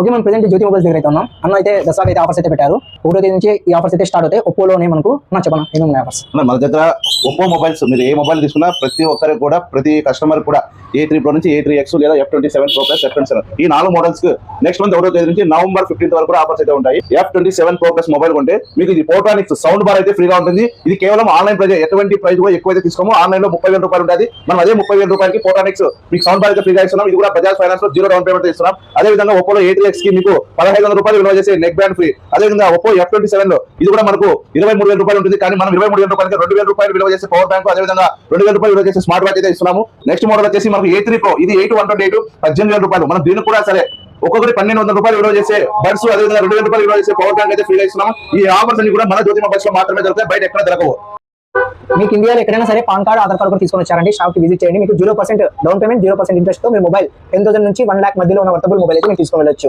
Okay, మనం present జ్యోతి mobiles దగ్గర అయితే ఉన్నాం. అన్న అయితే దసరా అయితే ఆఫర్స్ అయితే పెట్టారు. 1వ తేదీ నుంచి ఈ ఆఫర్స్ అయితే స్టార్ట్ అవుతాయి. ఒప్పోలోనే మనకు చెప్పనా ఏమేమి ఆఫర్స్ మన దగ్గర ఒప్పో మొబైల్స్ మీరు ఏ మొబైల్ తీసుకున్నా ప్రతి ఒక్కరికి కూడా ప్రతి కస్టమర్ కూడా A3 Pro నుంచి A3X లేదా F27 Pro Plus F27 ఈ 4 మోడల్స్ కి నెక్స్ట్ మంత్ 1వ తేదీ నుంచి నవంబర్ 15th వరకు ఆఫర్స్ అయితే ఉంటాయి. F27 Pro Plus మొబైల్ కొంటే మీకు ఇది పోర్టానిక్స్ సౌండ్ బార్ అయితే ఫ్రీగా ఉంటుంది. ఇది కేవలం ఆన్లైన్ ప్రైస్, ఎటువంటి ప్రైస్ కూడా ఎక్కువైతే తీసుకోము. ఆన్లైన్ లో 30,000 రూపాయలు ఉంటుంది. మనం అదే 30,000 రూపాయలకి పోర్టానిక్స్ మీకు సౌండ్ బార్ అయితే ఫ్రీగా ఇస్తున్నాం. ఇది కూడా బజాజ్ ఫైనాన్స్ లో 0 డౌన్ పేమెంట్ ఇస్తున్నాం. అదే విధంగా ఒప్పోలో A3X కి మీకు 15,000 రూపాయలు విలువ చేసే నెక్ బ్యాండ్ ఫ్రీ. అదే విధంగా ఒప్పో F27 లో ఇది కూడా మనకు 23,000 రూపాయలు ఉంటుంది. కానీ మనం 23,000 రూపాయలకి 2,000 రూపాయలు విలువ చేసే పవర్ బ్యాంక్, అదే విధంగా 2,000 రూపాయలు విలువ చేసే స్మార్ట్ వాచ్ అయితే ఇస్తున్నాము. నెక్స్ట్ మోడల్ వచ్చేసి మనకు A3 Pro, ఇది 8,128 18,000 రూపాయలు. మనం దీనికి కూడా సరే ఒక్కొక్కటి 1,200 రూపాయలు విలువ చేసే బడ్స్, అదే విధంగా 2,000 రూపాయలు విలువ చేసే పవర్ బ్యాంక్ అయితే ఫ్రీగా ఇస్తున్నాము. ఈ ఆఫర్స్ అన్ని కూడా మన జ్యోతి మొబైల్స్ లో మాత్రమే దొరుకుతాయి, బయట ఎక్కడ దొరకవు. మీకు ఇండియాలో ఎక్కడైనా సరే పాన్ కార్డ్, ఆధార్ కార్డు కూడా తీసుకొని వచ్చారండి, షాప్ కి విజిట్ చేయండి. మీకు 0% డౌన్ పేమెంట్, 0% ఇంట్రెస్ట్ తో మీరు మొబైల్ 10,000 నుంచి 1 lakh మధ్యలో ఉన్న వర్తబుల్ మొబైల్ అయితే మీరు తీసుకొని వెళ్ళొచ్చు.